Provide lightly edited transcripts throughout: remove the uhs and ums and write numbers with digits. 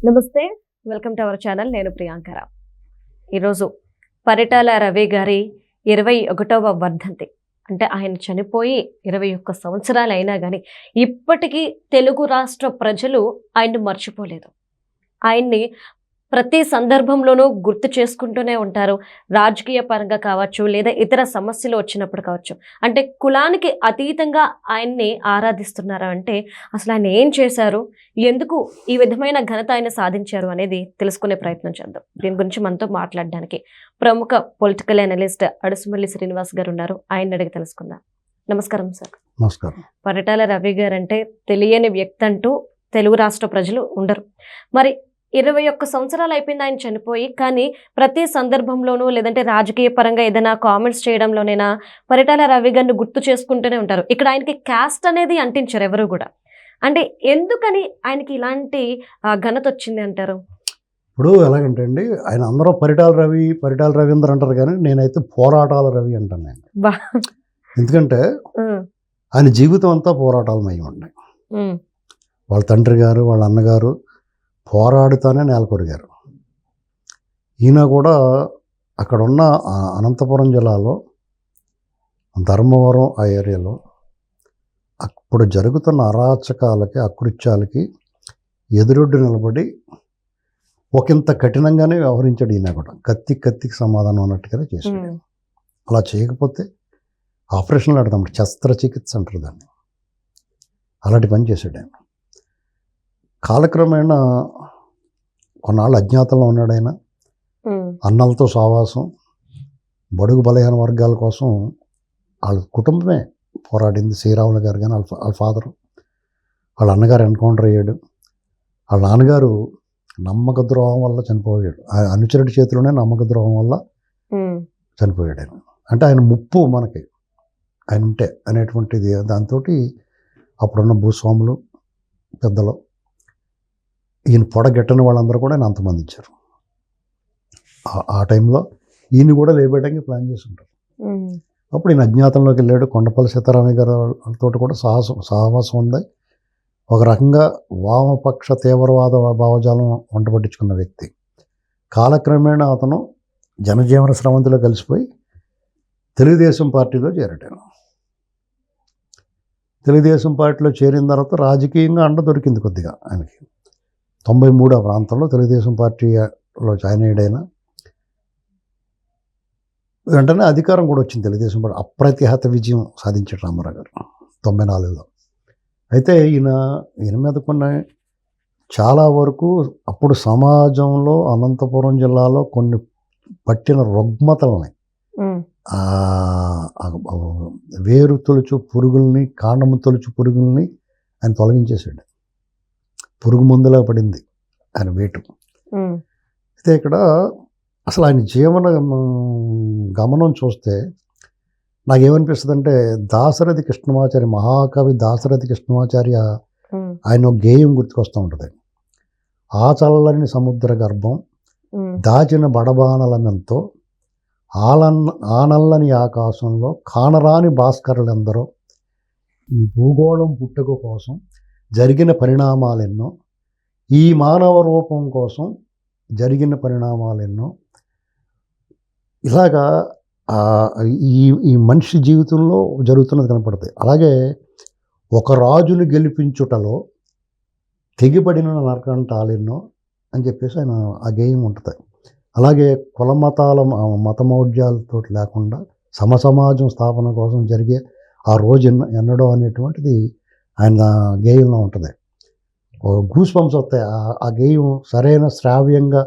నమస్తే, welcome to our channel. నేను ప్రియాంకర. ఈరోజు పరిటాల రవి గారి 21వ వర్ధంతి. అంటే ఆయన చనిపోయి 21 సంవత్సరాలు అయినా కానీ ఇప్పటికీ తెలుగు రాష్ట్ర ప్రజలు ఆయన్ని మర్చిపోలేదు. ఆయన్ని ప్రతి సందర్భంలోనూ గుర్తు చేసుకుంటూనే ఉంటారు. రాజకీయ పరంగా కావచ్చు, లేదా ఇతర సమస్యలు వచ్చినప్పుడు కావచ్చు. అంటే కులానికి అతీతంగా ఆయన్ని ఆరాధిస్తున్నారు. అంటే అసలు ఆయన ఏం చేశారు, ఎందుకు ఈ విధమైన ఘనత ఆయన సాధించారు అనేది తెలుసుకునే ప్రయత్నం చేద్దాం. దీని గురించి మనతో మాట్లాడడానికి ప్రముఖ పొలిటికల్ అనలిస్ట్ అడుసుమల్లి శ్రీనివాస్ గారు ఉన్నారు. ఆయన అడిగి తెలుసుకుందాం. నమస్కారం సార్. నమస్కారం. పరిటాల రవి గారు అంటే తెలియని వ్యక్తి అంటూ తెలుగు రాష్ట్ర ప్రజలు ఉండరు. మరి 21 సంవత్సరాలు అయిపోయింది ఆయన చనిపోయి. కానీ ప్రతి సందర్భంలోనూ లేదంటే రాజకీయ పరంగా ఏదైనా కామెంట్స్ చేయడంలోనైనా పరిటాల రవి గారిని గుర్తు చేసుకుంటూనే ఉంటారు. ఇక్కడ ఆయనకి క్యాస్ట్ అనేది అంటించారు ఎవరు కూడా. అంటే ఎందుకని ఆయనకి ఇలాంటి ఘనత వచ్చింది అంటారు? ఇప్పుడు ఎలాగంటే అండి, ఆయన అందరూ పరిటాల రవీంద్ర అంటారు, కానీ నేనైతే పోరాటాల రవి అంటాను. నేను ఎందుకంటే ఆయన జీవితం అంతా పోరాటాలమై ఉన్నాయి. వాళ్ళ తండ్రి గారు, వాళ్ళ అన్నగారు పోరాడుతానే నేలకొరిగారు. ఈయన కూడా అక్కడ ఉన్న అనంతపురం జిల్లాలో ధర్మవరం ఆ ఏరియాలో అప్పుడు జరుగుతున్న అరాచకాలకి, అకృత్యాలకి ఎదురొడ్డు నిలబడి ఒకంత కఠినంగానే వ్యవహరించాడు. ఈయన కూడా కత్తికి సమాధానం అన్నట్టుగానే చేశాడు. అలా చేయకపోతే ఆపరేషన్లు ఆడతాం, శస్త్రచికిత్స అంటారు దాన్ని. అలాంటి పని చేశాడు ఆయన. కాలక్రమేణా కొన్నాళ్ళు అజ్ఞాతంలో ఉన్నాడు ఆయన. అన్నలతో సావాసం, బడుగు బలహీన వర్గాల కోసం వాళ్ళ కుటుంబమే పోరాడింది. శ్రీరాములు గారు కానీ వాళ్ళ ఫాదరు, వాళ్ళ అన్నగారు ఎన్కౌంటర్ అయ్యాడు. వాళ్ళ నాన్నగారు నమ్మక ద్రోహం వల్ల చనిపోయాడు. అనుచరుడి చేతిలోనే నమ్మక ద్రోహం వల్ల చనిపోయాడు ఆయన. అంటే ఆయన ముప్పు మనకి ఆయన ఉంటే అనేటువంటిది. దాంతో అప్పుడున్న భూస్వాములు పెద్దలు ఈయన పొడగెట్టని వాళ్ళందరూ కూడా ఆయన అంతమందించారు. ఆ టైంలో ఈయన కూడా లేబేయడానికి ప్లాన్ చేసి ఉంటారు. అప్పుడు ఈయన అజ్ఞాతంలోకి వెళ్ళాడు. కొండపల్లి సీతారామయ్య గారు వాళ్ళతో కూడా సహవాసం ఉంది. ఒక రకంగా వామపక్ష తీవ్రవాద భావజాలం వంటపట్టించుకున్న వ్యక్తి. కాలక్రమేణా అతను జనజీవన స్రవంతిలో కలిసిపోయి తెలుగుదేశం పార్టీలో చేరాడు. తెలుగుదేశం పార్టీలో చేరిన తర్వాత రాజకీయంగా అండ దొరికింది కొద్దిగా ఆయనకి. 93 ప్రాంతంలో తెలుగుదేశం పార్టీలో జాయిన్ అయ్యాడైనా వెంటనే అధికారం కూడా వచ్చింది. తెలుగుదేశం పార్టీ అప్రతిహత విజయం సాధించాడు రామారావు గారు 94లో. అయితే ఈయన మీద కొన్ని చాలా వరకు అప్పుడు సమాజంలో అనంతపురం జిల్లాలో కొన్ని పట్టిన రుగ్మతలని, వేరు తొలుచు పురుగుల్ని, కాండము తొలుచు పురుగుల్ని ఆయన తొలగించేశాడు. పురుగు మందులా పడింది ఆయన వేటు. అయితే ఇక్కడ అసలు ఆయన జీవన గమనం చూస్తే నాకేమనిపిస్తుంది అంటే, దాశరథి కృష్ణమాచారి, మహాకవి దాశరథి కృష్ణమాచార్య ఆయన ఒక గేయం గుర్తుకొస్తూ ఉంటుంది. ఆ చల్లని సముద్ర గర్భం దాచిన బడబానలమెంతో ఆనల్లని ఆకాశంలో కానరాని భాస్కరులెందరో, ఈ భూగోళం పుట్టుక కోసం జరిగిన పరిణామాలెన్నో, ఈ మానవ రూపం కోసం జరిగిన పరిణామాలెన్నో. ఇలాగా ఈ మనిషి జీవితంలో జరుగుతున్నది కనపడుతుంది. అలాగే ఒక రాజును గెలిపించుటలో తెగిపడిన నరకంటాలెన్నో అని చెప్పేసి ఆయన ఆ గేయం ఉంటుంది. అలాగే కులమతాల మతమౌఢ్యాలతో లేకుండా సమసమాజం స్థాపన కోసం జరిగే ఆ రోజు ఎన్నడో అనేటువంటిది ఆయన గేయంలో ఉంటుంది. గూస్ బంప్స్ వస్తాయి. ఆ గేయం సరైన శ్రావ్యంగా,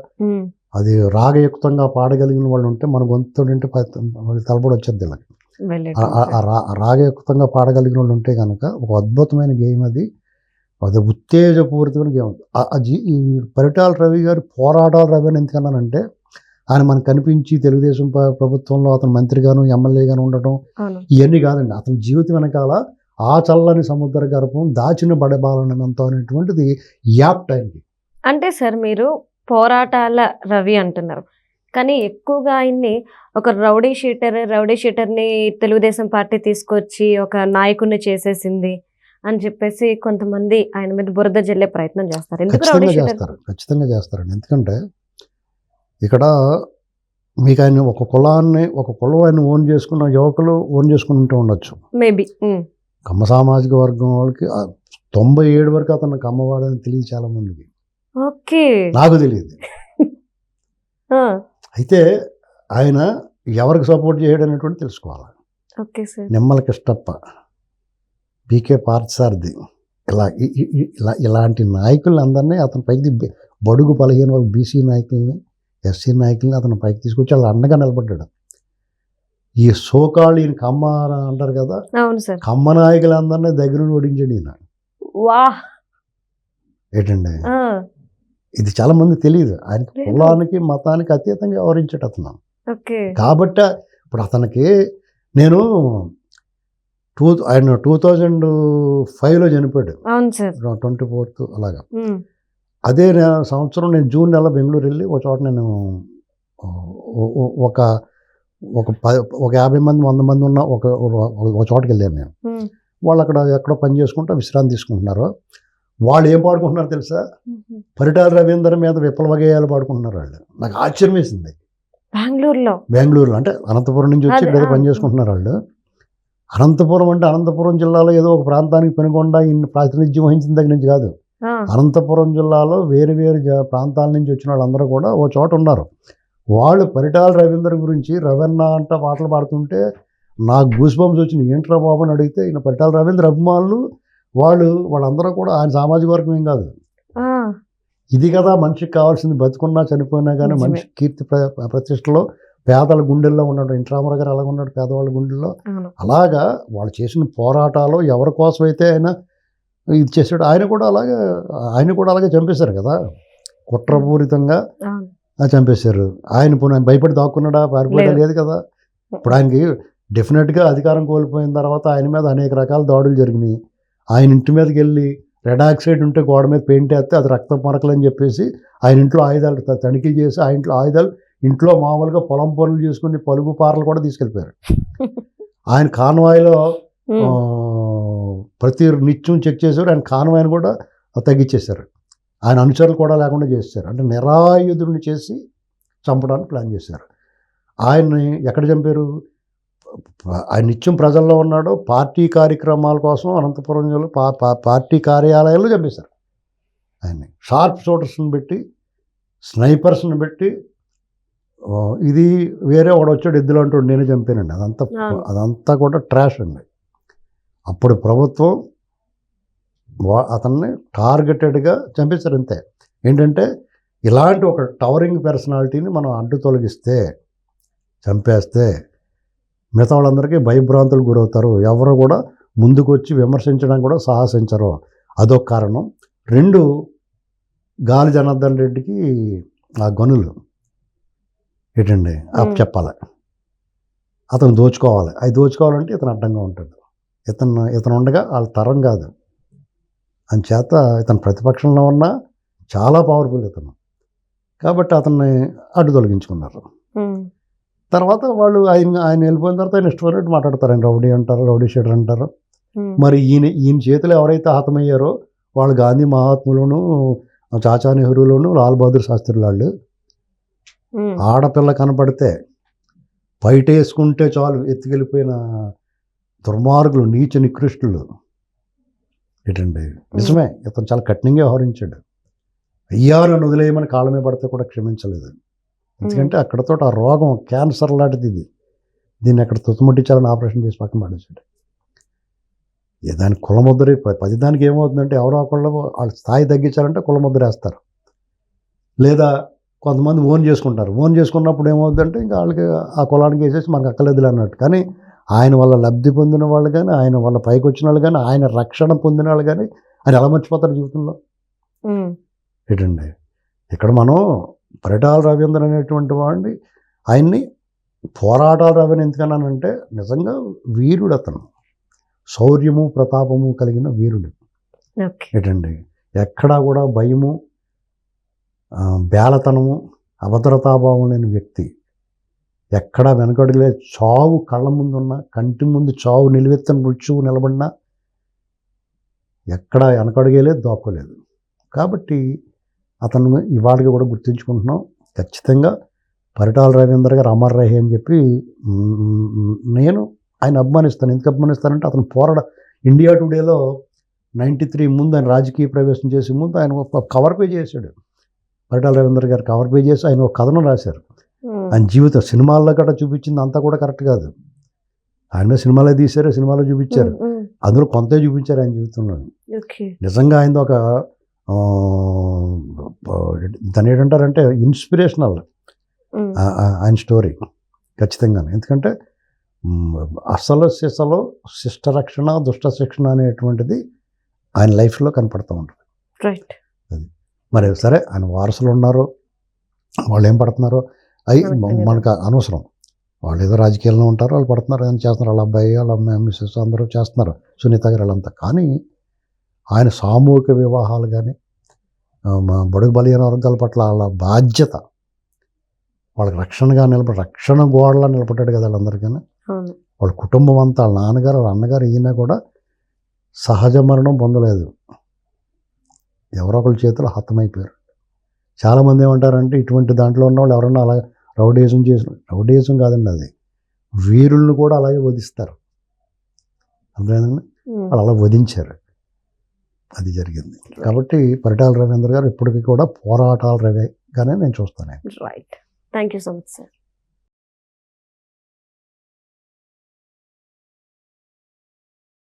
అది రాగయుక్తంగా పాడగలిగిన వాళ్ళు ఉంటే, మన గొంతుంటే తలబడి వచ్చేది ఇలా. రాగయుక్తంగా పాడగలిగిన వాళ్ళు ఉంటే కనుక ఒక అద్భుతమైన గేయం అది. అది ఉత్తేజపూరితమైన గేయం. ఈ పరిటాల రవి గారు పోరాటాల రవి అని ఎందుకన్నానంటే, ఆయన మనకు కనిపించి తెలుగుదేశం ప్రభుత్వంలో అతను మంత్రిగాను ఎమ్మెల్యేగాను ఉండటం ఇవన్నీ కాదండి. అతని జీవితం వెనకాల ఆ చల్లని సముద్ర గర్భం దాచిన బడబాలనంతో అనేటువంటిది యాప్ట్ అయింది. అంటే సార్, మీరు పోరాటాల రవి అంటున్నారు, కానీ ఎక్కువగా ఆయన్ని ఒక రౌడీ షీటర్ని తెలుగుదేశం పార్టీ తీసుకొచ్చి ఒక నాయకుడిని చేసేసింది అని చెప్పేసి కొంతమంది ఆయన మీద బురద జల్లే ప్రయత్నం చేస్తారు. ఎందుకు రౌడీ ఖచ్చితంగా షీటర్? చేస్తారు, ఖచ్చితంగా చేస్తారండి. ఎందుకంటే ఇక్కడ మీకు ఆయన ఒక కులాన్ని, ఒక కులం ఆయన ఓన్ చేసుకున్న యువకులు ఓన్ చేసుకుంటూ ఉండొచ్చు. మేబీ. కమ్మ సామాజిక వర్గం వాళ్ళకి 97 వరకు అతను కమ్మవాడని తెలియదు చాలా మందికి. ఓకే. నాకు తెలియదు. అయితే ఆయన ఎవరికి సపోర్ట్ చేయడం అనేటువంటి తెలుసుకోవాలి. Okay sir. నిమ్మల కిష్టప్ప, పీకే పార్థసారథి, ఇలాంటి నాయకులు అందరినీ అతని పైకి బడుగు బలహీన వాళ్ళు బీసీ నాయకుల్ని, ఎస్సీ నాయకుల్ని అతను పైకి తీసుకొచ్చి వాళ్ళు అండగా నిలబడ్డాడు. ఈ సోకాళ్ళు ఈయన కమ్మ అంటారు కదా, అవును సార్. కమ్మ నాయకులందరినీ దగ్గర ఓడించాడు ఈయన. వా ఏంటండి, ఇది చాలా మంది తెలియదు. ఆయన కులానికి మతానికి అతీతంగా వ్యవహరించాడు అతను. ఓకే. కాబట్టి ఇప్పుడు అతనికి నేను ఆయన 2005లో చనిపోయాడు. అవును సార్. 24th అలాగా. అదే సంవత్సరం నేను జూన్ నెల బెంగళూరు వెళ్ళి ఒక చోట నేను ఒక 50 మంది 100 మంది ఉన్న ఒక చోటకి వెళ్ళాను నేను. వాళ్ళు అక్కడ ఎక్కడో పని చేసుకుంటూ విశ్రాంతి తీసుకుంటున్నారు. వాళ్ళు ఏం పాడుకుంటున్నారు తెలుసా? పరిటాల రవీంద్ర మీద విప్లవ గేయాలు పాడుకుంటున్నారు వాళ్ళు. నాకు ఆశ్చర్యం వేసింది. బెంగళూరులో అంటే అనంతపురం నుంచి వచ్చి ఇక్కడ పని చేసుకుంటున్నారు వాళ్ళు. అనంతపురం అంటే అనంతపురం జిల్లాలో ఏదో ఒక ప్రాంతానికి పెనుకొండ ఇన్ని ప్రాతినిధ్యం వహించిన దగ్గర నుంచి కాదు. అనంతపురం జిల్లాలో వేరు వేరు ప్రాంతాల నుంచి వచ్చిన వాళ్ళందరూ కూడా ఓ చోట ఉన్నారు. వాళ్ళు పరిటాల రవీంద్ర గురించి రవణ అంట పాటలు పాడుతుంటే నాకు గూస్బంప్స్ వచ్చింది. ఏంట్రా బాబు అని అడిగితే ఈయన పరిటాల రవీంద్ర అభిమానులు వాళ్ళందరూ కూడా ఆయన సామాజిక వర్గం ఏం కాదు. ఇది కదా మనిషికి కావాల్సింది, బతుకున్నా చనిపోయినా కానీ మనిషి కీర్తి ప్రతిష్టలో పేదల గుండెల్లో ఉన్నాడు. ఎన్టీ రామారావు గారు అలాగ ఉన్నాడు పేదవాళ్ళ గుండెల్లో. అలాగా వాళ్ళు చేసిన పోరాటాలు ఎవరి కోసం అయితే ఆయన ఇది చేశాడు, ఆయన కూడా అలాగే చంపేశారు కదా, కుట్రపూరితంగా చంపేశారు. ఆయన భయపడి దాక్కున్నాడా, పారిపోయడా? లేదు కదా. ఇప్పుడు ఆయనకి డెఫినెట్గా అధికారం కోల్పోయిన తర్వాత ఆయన మీద అనేక రకాల దాడులు జరిగినాయి. ఆయన ఇంటి మీదకి వెళ్ళి రెడ్ ఆక్సైడ్ ఉంటే గోడ మీద పెయింట్ వేస్తే అది రక్త మరకలు అని చెప్పేసి ఆయన ఇంట్లో ఆయుధాలు తనిఖీ చేసి ఆ ఇంట్లో ఆయుధాలు ఇంట్లో మామూలుగా పొలం పనులు చేసుకుని పలుగు పారలు కూడా తీసుకెళ్ళిపోయారు. ఆయన కాన్వాయ్లో ప్రతి నిత్యం చెక్ చేశారు. ఆయన కాన్వాయ్ని కూడా తగ్గించేశారు. ఆయన అనుచరులు కూడా లేకుండా చేశారు. అంటే నిరాయుధుడిని చేసి చంపడానికి ప్లాన్ చేశారు. ఆయన్ని ఎక్కడ చంపారు? ఆయన నిత్యం ప్రజల్లో ఉన్నాడు. పార్టీ కార్యక్రమాల కోసం అనంతపురం జిల్లా పార్టీ కార్యాలయాల్లో చంపేశారు ఆయన్ని. షార్ప్ షూటర్స్ని పెట్టి, స్నైపర్స్ని పెట్టి, ఇది వేరే ఒకడు వచ్చాడు ఎద్దులు అంటూ నేనే చంపానండి. అదంతా కూడా ట్రాష్ అండి. అప్పుడు ప్రభుత్వం అతన్ని టార్గెటెడ్గా చంపేశారు. అంతే. ఏంటంటే ఇలాంటి ఒక టవరింగ్ పర్సనాలిటీని మనం అడ్డు తొలగిస్తే, చంపేస్తే మిగతా వాళ్ళందరికీ భయభ్రాంతులు గురవుతారు. ఎవరు కూడా ముందుకు వచ్చి విమర్శించడం కూడా సాహసించరు. అదొక కారణం. 2, గాలి జనార్దన్ రెడ్డికి ఆ గనులు ఏంటండి చెప్పాలి, అతను దోచుకోవాలి. అవి దోచుకోవాలంటే ఇతను అడ్డంగా ఉంటాడు. ఇతను ఉండగా వాళ్ళ తరం కాదు. అంచేత ఇతను ప్రతిపక్షంలో ఉన్నా చాలా పవర్ఫుల్ ఇతను. కాబట్టి అతన్ని అడ్డు తొలగించుకున్నారు. తర్వాత వాళ్ళు ఆయన వెళ్ళిపోయిన తర్వాత ఆయన ఇష్టమైనట్టు మాట్లాడతారు. ఆయన రౌడీ అంటారు, రౌడీ షీటర్ అంటారు. మరి ఈయన చేతులు ఎవరైతే హతమయ్యారో వాళ్ళు గాంధీ మహాత్ములను, చాచా నెహ్రూలోను, లాల్ బహదూర్ శాస్త్రి వాళ్ళు. ఆడపిల్ల కనపడితే బయట వేసుకుంటే చాలు ఎత్తుకెళ్ళిపోయిన దుర్మార్గులు, నీచ నికృష్టులు. ఏంటండి నిజమే, ఇతను చాలా కఠినంగా వ్యవహరించాడు. అయ్యా నన్ను వదిలేయమని కాళ్ళమే పడితే కూడా క్షమించలేదు. ఎందుకంటే అక్కడతో ఆ రోగం క్యాన్సర్ లాంటిది ఇది. దీన్ని అక్కడ తుత్తముట్టించాలని ఆపరేషన్ చేసి పక్కన పడేసాడు. దానికి కులముద్ర ప్రతిదానికి ఏమవుతుందంటే ఎవరో ఒకళ్ళు వాళ్ళ స్థాయి తగ్గించాలంటే కులముద్ర వేస్తారు. లేదా కొంతమంది ఓన్ చేసుకుంటారు. ఓన్ చేసుకున్నప్పుడు ఏమవుతుందంటే ఇంకా వాళ్ళకి ఆ కులానికి వేసేసి మనకు అక్కర్లేదులే అన్నట్టు. కానీ ఆయన వల్ల లబ్ధి పొందిన వాళ్ళు కానీ, ఆయన వల్ల పైకి వచ్చిన వాళ్ళు కానీ, ఆయన రక్షణ పొందిన వాళ్ళు కానీ ఆయన ఎలా మర్చిపోతారు జీవితంలో? ఏంటండి ఇక్కడ మనం పరిటాల రవీంద్ర అనేటువంటి వాడిని, ఆయన్ని పోరాటాల రవిని ఎందుకన్నానంటే నిజంగా వీరుడు అతను. శౌర్యము ప్రతాపము కలిగిన వీరుడు. ఏంటండి ఎక్కడా కూడా భయము, బేలతనము, అభద్రతాభావం లేని వ్యక్తి. ఎక్కడా వెనకడుగులే. చావు కళ్ళ ముందున్న, కంటి ముందు చావు నిలువెత్తని మృత్యువు నిలబడినా ఎక్కడ వెనకడుగేలేదు, దాక్కోలేదు. కాబట్టి అతను ఇవాళకి కూడా గుర్తుంచుకుంటున్నాం. ఖచ్చితంగా పరిటాల రవీంద్ర గారు అమర్ రహే అని చెప్పి నేను ఆయన అభిమానిస్తాను. ఎందుకు అభిమానిస్తానంటే అతను ఇండియా టుడేలో 93 ముందు ఆయన రాజకీయ ప్రవేశం చేసే ముందు ఆయన ఒక కవర్ పేజ్ చేశాడు. పరిటాల రవీంద్ర గారు కవర్ పేజ్ చేసి ఆయన ఒక కథనం రాశారు. ఆయన జీవితం సినిమాల్లో గట్రా చూపించింది అంతా కూడా కరెక్ట్ కాదు. ఆయన మీద సినిమాలో తీశారు, సినిమాలో చూపించారు, అందులో కొంతే చూపించారు ఆయన జీవితంలో. నిజంగా ఆయన ఒక దాన్ని ఏంటంటారంటే ఇన్స్పిరేషనల్ ఆయన స్టోరీ ఖచ్చితంగా. ఎందుకంటే అసలు సిసలో శిష్ట రక్షణ దుష్ట శిక్షణ అనేటువంటిది ఆయన లైఫ్లో కనపడుతూ ఉంటుంది. రైట్. అది మరి సరే ఆయన వారసులు ఉన్నారు, వాళ్ళు ఏం పడుతున్నారో అవి మనకు అనవసరం. వాళ్ళు ఏదో రాజకీయాల్లో ఉంటారు, వాళ్ళు పడుతున్నారు, ఏం చేస్తున్నారు, వాళ్ళ అబ్బాయి వాళ్ళ అమ్మాయి మిస్సెస్ అందరూ చేస్తున్నారు, సునీత గారు వాళ్ళంతా. కానీ ఆయన సామూహిక వివాహాలు కానీ బడుగు బలహీన వర్గాల పట్ల వాళ్ళ బాధ్యత, వాళ్ళకి రక్షణగా రక్షణ గోడలా నిలబడ్డాడు కదా వాళ్ళందరికీ. వాళ్ళ కుటుంబం అంతా, వాళ్ళ నాన్నగారు వాళ్ళ అన్నగారు ఈయన కూడా సహజ మరణం పొందలేదు, ఎవరో ఒకళ్ళ చేతిలో హతమైపోయారు. చాలామంది ఏమంటారంటే ఇటువంటి దాంట్లో ఉన్న వాళ్ళు ఎవరన్నా అలా రౌడీజం కాదండి, అది వీరులను కూడా అలాగే వధిస్తారు. అర్థమైందండి, వాళ్ళు అలా వధించారు, అది జరిగింది. కాబట్టి పరిటాల రవీంద్ర గారు ఇప్పటికీ కూడా పోరాటాల రవిగానే నేను చూస్తాను. Right. Thank you so much sir.